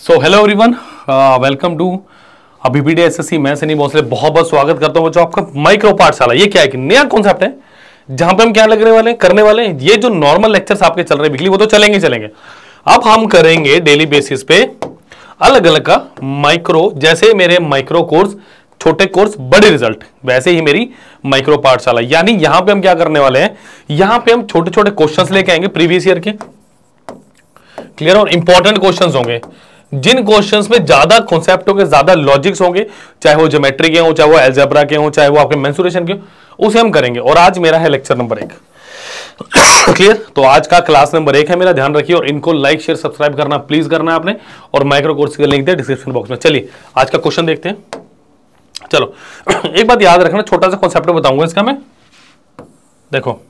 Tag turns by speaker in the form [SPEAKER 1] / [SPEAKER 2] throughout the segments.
[SPEAKER 1] So hello everyone, welcome to Abhi SSC. मैं सनी भोसले बहुत बहुत स्वागत करता हूँ बच्चों आपका माइक्रो पाठशाला। ये क्या है कि नया कॉन्सेप्ट है जहां पे हम क्या करने वाले हैं। ये जो नॉर्मल लेक्चर्स आपके चल रहे हैं वीकली वो तो चलेंगे। अब हम करेंगे डेली बेसिस पे अलग अलग का माइक्रो, जैसे मेरे माइक्रो कोर्स छोटे कोर्स बड़े रिजल्ट, वैसे ही मेरी माइक्रो पाठशाला। यानी यहां पे हम क्या करने वाले हैं, यहां पे हम छोटे छोटे क्वेश्चंस लेके आएंगे प्रीवियस ईयर के, क्लियर, और इंपॉर्टेंट क्वेश्चंस होंगे जिन क्वेश्चंस में ज्यादा कॉन्सेप्ट होंगे, ज्यादा लॉजिक्स होंगे, चाहे वो ज्योमेट्री के हो, चाहे वो अलजेब्रा के हो, चाहे वो आपके मेंसुरेशन के हो, उसे हम करेंगे। और आज मेरा है लेक्चर नंबर 1, क्लियर। तो आज का क्लास नंबर 1 है मेरा, ध्यान रखिए। और इनको लाइक शेयर सब्सक्राइब करना प्लीज करना है आपने, और माइक्रो कोर्स का लिंक है डिस्क्रिप्शन बॉक्स में। चलिए आज का क्वेश्चन देखते हैं। चलो एक बात याद रखना, छोटा सा कॉन्सेप्ट बताऊंगा इसका मैं। देखो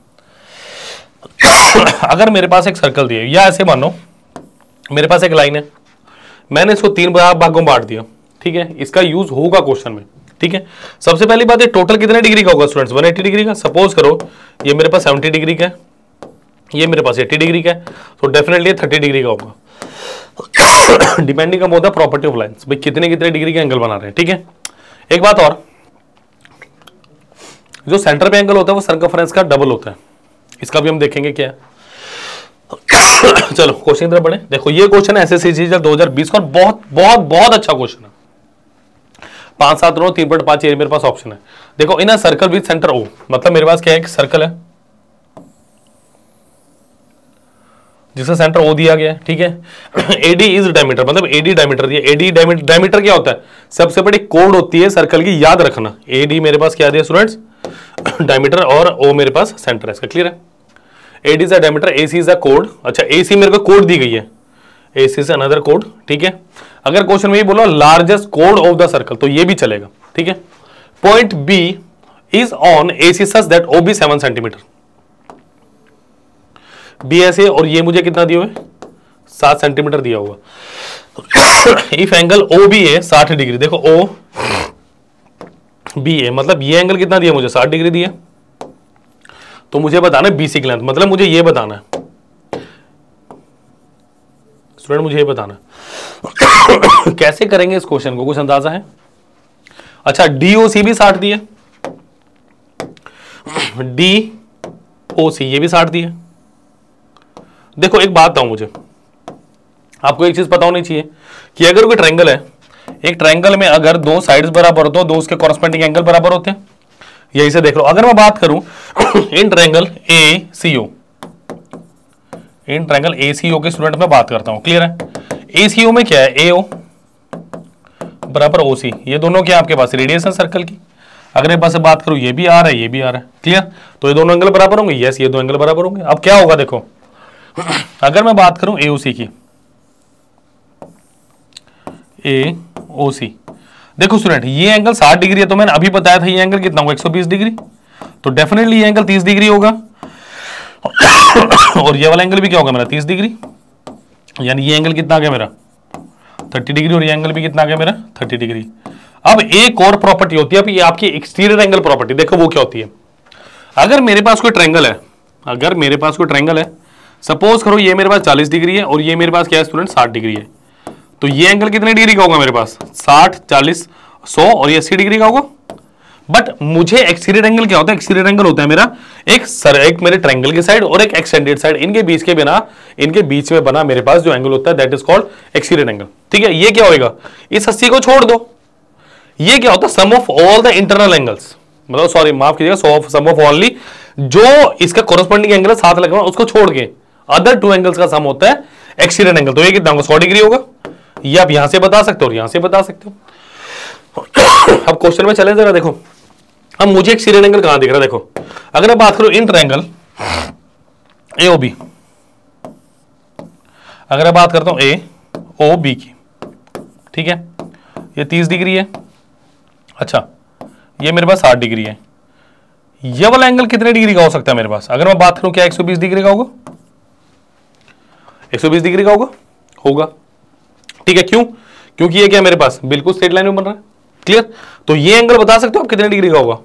[SPEAKER 1] अगर मेरे पास एक सर्कल दिया, या ऐसे मानो मेरे पास एक लाइन है, मैंने इसको 3 भागों में बांट दिया, ठीक है। इसका यूज होगा क्वेश्चन में, ठीक है। सबसे पहली बात है टोटल कितने डिग्री का होगा स्टूडेंट्स, 180 डिग्री का। सपोज करो ये मेरे पास 70 डिग्री का है, ये मेरे पास 80 डिग्री का है, तो डेफिनेटली 30 डिग्री का होगा। Depending upon the property of lines, भाई कितने कितने डिग्री के एंगल बना रहे हैं, ठीक है। एक बात और, जो सेंटर पे एंगल होता है वो सर्कमफ्रेंस का डबल होता है, इसका भी हम देखेंगे क्या है। चलो क्वेश्चन तरफ बढ़े। देखो ये क्वेश्चन है एसएससी 2020 का, बहुत बहुत बहुत अच्छा क्वेश्चन है। 5 7 रो 3.5 ये मेरे पास ऑप्शन है। देखो in a circle with centre O, मतलब मेरे पास क्या है, एक सर्कल है जिसका सेंटर ओ दिया गया है, ठीक है। एडी इज डायमीटर, मतलब एडी डायमीटर दिया। एडी डायमीटर क्या होता है, सबसे बड़ी कोड होती है सर्कल की, याद रखना। एडी मेरे पास क्या दिया स्टूडेंट्स, डायमीटर, और ओ मेरे पास सेंटर है इसका, क्लियर है। AD is a diameter, AC is a कोड। अच्छा एसी मेरे को कोड दी गई है, एसी इज अनदर कोड, ठीक है। अगर क्वेश्चन में ये बोला लार्जेस्ट कोड ऑफ द सर्कल, तो ये भी चलेगा, ठीक है। Point B is on AC such that O B 7 centimetre. B ऐसे, और ये मुझे कितना दिया हुआ है, 7 सेंटीमीटर दिया हुआ। इफ एंगल ओ बी है 60 डिग्री, देखो ओ बी है, मतलब ये एंगल कितना दिया मुझे, 60 डिग्री दिया। तो मुझे बताना है बीसी की लेंथ, मतलब मुझे ये बताना है स्टूडेंट, मुझे ये बताना है। कैसे करेंगे इस क्वेश्चन को, कुछ अंदाजा है। अच्छा डीओसी भी 60 दिया, डीओसी ये भी 60 दिया। देखो एक बात बताऊं, मुझे आपको एक चीज पता होनी चाहिए कि अगर कोई ट्रायंगल है, एक ट्रायंगल में अगर 2 साइड्स बराबर होते हैं, 2 उसके कॉरस्पॉन्डिंग एंगल बराबर होते हैं। यही से देख लो, अगर मैं बात करूं in triangle ACO, in triangle ACO के स्टूडेंट में बात करता हूं, क्लियर है। एसीओ में क्या है, एओ बराबर ओसी, ये दोनों क्या आपके पास रेडियस है सर्कल की। अगर एक पास से बात करूं, ये भी आ रहा है, ये भी आ रहा है, क्लियर। तो ये दोनों एंगल बराबर होंगे, यस ये 2 एंगल बराबर होंगे। अब क्या होगा देखो, अगर मैं बात करूं एओसी की, एओसी, देखो स्टूडेंट ये एंगल 60 डिग्री है, तो मैंने अभी बताया था ये एंगल कितना होगा, 120 डिग्री। तो डेफिनेटली ये एंगल 30 डिग्री होगा, और ये वाला एंगल भी क्या होगा मेरा, 30 डिग्री। यानी ये एंगल कितना आ गया मेरा, 30 डिग्री, और ये एंगल भी कितना आ गया मेरा, 30 डिग्री। अब एक और प्रॉपर्टी होती है, अब ये आपकी एक्सटीरियर एंगल प्रॉपर्टी, देखो वो क्या होती है। अगर मेरे पास कोई ट्रायंगल है, अगर मेरे पास कोई ट्रायंगल है, सपोज करो ये मेरे पास 40 डिग्री है, और ये मेरे पास क्या है स्टूडेंट, 60 डिग्री है। तो ये एंगल कितने डिग्री का होगा मेरे पास, 60 40 100, और ये 80 डिग्री का होगा। बट मुझे एक्सटीरियर एंगल क्या होता है, एक्सटीरियर एंगल होता है मेरा एक मेरे ट्रायंगल की साइड और एक एक्सटेंडेड साइड, इनके बीच में बना मेरे पास जो एंगल होता है that is called exterior angle, ठीक है। ये क्या होगा, इस 80 को छोड़ दो, ये क्या होता है, sum of all the internal angles, मतलब सॉरी माफ कीजिएगा, सम ऑफ ओनली जो इसका कोरस्पॉन्डिंग एंगल साथ लगा उसको छोड़ के अदर 2 एंगल्स का सम होता है एक्सटीरियर एंगल। तो ये कितना होगा, 100 डिग्री होगा। ये आप यहां से बता सकते हो और यहां से बता सकते हो। अब क्वेश्चन में चले जरा, देखो अब मुझे एक्सटीरियर एंगल कहां दिख रहा है, देखो अगर मैं बात करूं इन ट्रायंगल एओबी, अगर मैं बात करता हूं एओबी की, ठीक है, ये 30 डिग्री है। अच्छा ये मेरे पास 60 डिग्री है। ये वाला एंगल कितने डिग्री का हो सकता है मेरे पास, अगर मैं बात करूं क्या 120 डिग्री का होगा, 120 डिग्री का होगा, ठीक है। क्यों, क्योंकि ये क्या मेरे पास बिल्कुल स्ट्रेट लाइन में बन रहा है, क्लियर। तो ये एंगल बता सकते हो आप कितने डिग्री का होगा,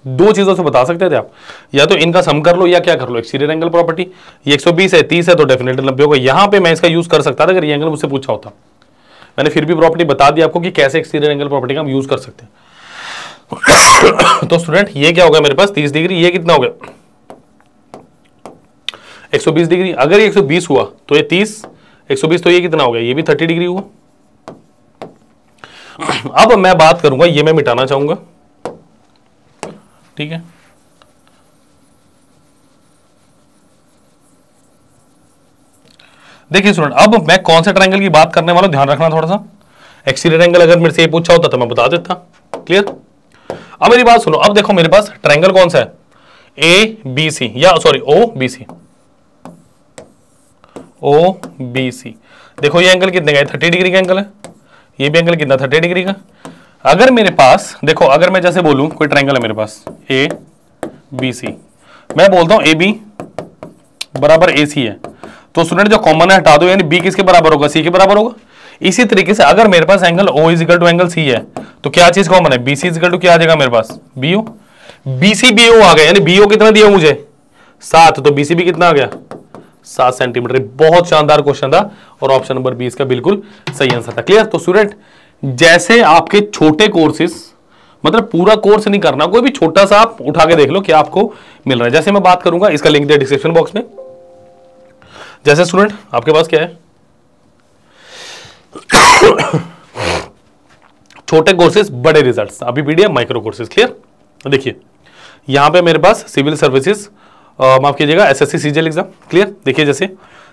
[SPEAKER 1] 2 चीजों से बता सकते थे आप, या तो इनका सम कर लो या क्या कर लो, एक्सटीरियर एंगल प्रॉपर्टी। ये 120 है 30 है तो डेफिनेटली 90 होगा। यहां पे मैं इसका यूज कर सकता था अगर ये एंगल मुझसे पूछा होता, मैंने फिर भी प्रॉपर्टी बता दी आपको कि कैसे एक्सटीरियर एंगल प्रॉपर्टी का हम यूज कर सकते हैं। तो स्टूडेंट ये क्या होगा मेरे पास 30 डिग्री, ये कितना हो गया 120 डिग्री। अगर ये 120 हुआ तो ये 30, 120 तो ये कितना हो गया, ये भी 30 डिग्री हुआ। अब मैं बात करूंगा, ये मैं मिटाना चाहूंगा, ठीक है। देखिए स्टूडेंट, अब मैं कौन से ट्रायंगल की बात करने वाला हूं, ध्यान रखना थोड़ा सा। एक्सटीरियर एंगल अगर मेरे से ये पूछा होता तो मैं बता देता, क्लियर। अब मेरी बात सुनो, अब देखो मेरे पास ट्रायंगल कौन सा है, ए बी सी, या sorry O B C, O B C. देखो ये एंगल कितने का है, 30 डिग्री का एंगल है। ये भी एंगल कितना, 30 डिग्री का। अगर मेरे पास देखो, अगर मैं जैसे बोलूं कोई ट्रायंगल है मेरे पास ए बी सी, मैं बोलता हूं ए बी बराबर ए सी है, तो स्टूडेंट जो कॉमन है हटा दो, यानी बी किसके बराबर होगा, सी के बराबर होगा। इसी तरीके से अगर मेरे पास angle O is equal to angle C है, तो क्या चीज कॉमन है, B C is equal to क्या आ जाएगा मेरे पास, B O. B C B O आ गया, यानी बी ओ कितना दिया मुझे 7, तो बी सी भी कितना आ गया 7 सेंटीमीटर। बहुत शानदार क्वेश्चन था और ऑप्शन नंबर 20 का बिल्कुल सही आंसर था, क्लियर। तो स्टूडेंट जैसे आपके छोटे कोर्सेज, मतलब पूरा कोर्स नहीं करना, कोई भी छोटा सा आप उठा के देख लो क्या आपको मिल रहा है। जैसे मैं बात करूंगा, इसका लिंक दिया डिस्क्रिप्शन बॉक्स में। जैसे स्टूडेंट आपके पास क्या है, छोटे कोर्सेज बड़े रिजल्ट्स, अभी पीडीएफ माइक्रो कोर्सेज, क्लियर। देखिए यहां पे मेरे पास सिविल सर्विसेज, माफ कीजिएगा एसएससी सीजीएल एग्जाम, क्लियर। देखिए जैसे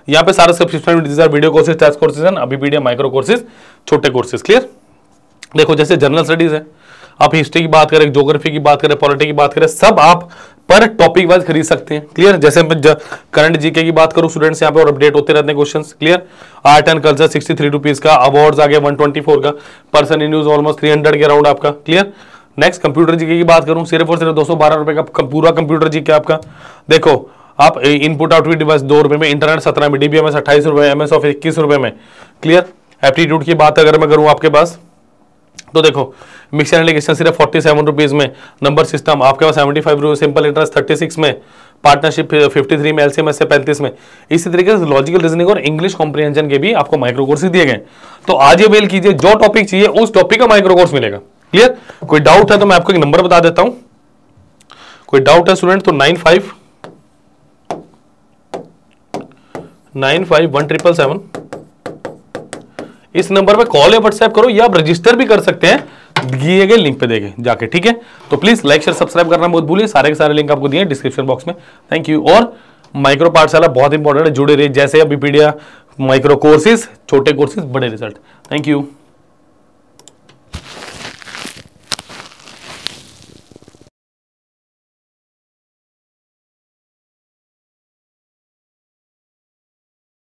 [SPEAKER 1] यहां पे सारे subscription video courses, test courses हैं, अभी पीडीएफ माइक्रो कोर्सेज, छोटे कोर्सेज, क्लियर। देखो जैसे जनरल स्टडीज है, आप हिस्ट्री की बात करें, ज्योग्राफी की बात करें, पॉलिटी की बात करें, सब आप पर टॉपिक वाइज खरीद सकते हैं, क्लियर। जैसे मैं करंट जीके की बात करूं, स्टूडेंट्स यहाँ पे और अपडेट होते रहते हैं questions, clear. Art and culture 63 rupees का, अवार्ड्स आ गए 124 का, पर्सन इन न्यूज ऑलमोस्ट 300 के अराउंड आपका, क्लियर। नेक्स्ट कंप्यूटर जीके की बात करूं, सिर्फ और सिर्फ 212 रुपए का पूरा कंप्यूटर जीके आपका। देखो आप इनपुट आउटपुट डिवाइस 2 रुपए में, इंटरनेट 17 में, डीबीएमएस 28 रुपए, एमएस ऑफिस 21 रुपए में, क्लियर। एप्टीट्यूड की बात अगर मैं करूं आपके पास, तो देखो मिक्सर एप्लीकेशन सिर्फ 47 रुपीज में, नंबर सिस्टम आपके पास 75 रुपये, सिंपल इंटरेस्ट 36 में, पार्टनरशिप 53 में, एलसीएम से 35 में। इसी तरीके से लॉजिकल रीजनिंग और इंग्लिश कॉम्प्रिहेंशन के भी आपको माइक्रो कोर्सेज दिए गए। तो आज ये मेल कीजिए, जो टॉपिक चाहिए उस टॉपिक का माइक्रो कोर्स मिलेगा, क्लियर। कोई डाउट है तो मैं आपको एक नंबर बता देता हूं, कोई डाउट है स्टूडेंट तो 951577 इस नंबर पे कॉल या व्हाट्सएप करो, या आप रजिस्टर भी कर सकते हैं दिए गए लिंक पे देके जाके, ठीक है। तो प्लीज लाइक शेयर सब्सक्राइब करना मत भूलिए, सारे के सारे लिंक आपको दिए डिस्क्रिप्शन बॉक्स में। Thank you. और माइक्रो पाठशाला बहुत इंपॉर्टेंट है, जुड़े रहिए, जैसे अभी पीडीएफ माइक्रो कोर्सेज, छोटे कोर्सेज बड़े रिजल्ट। Thank you.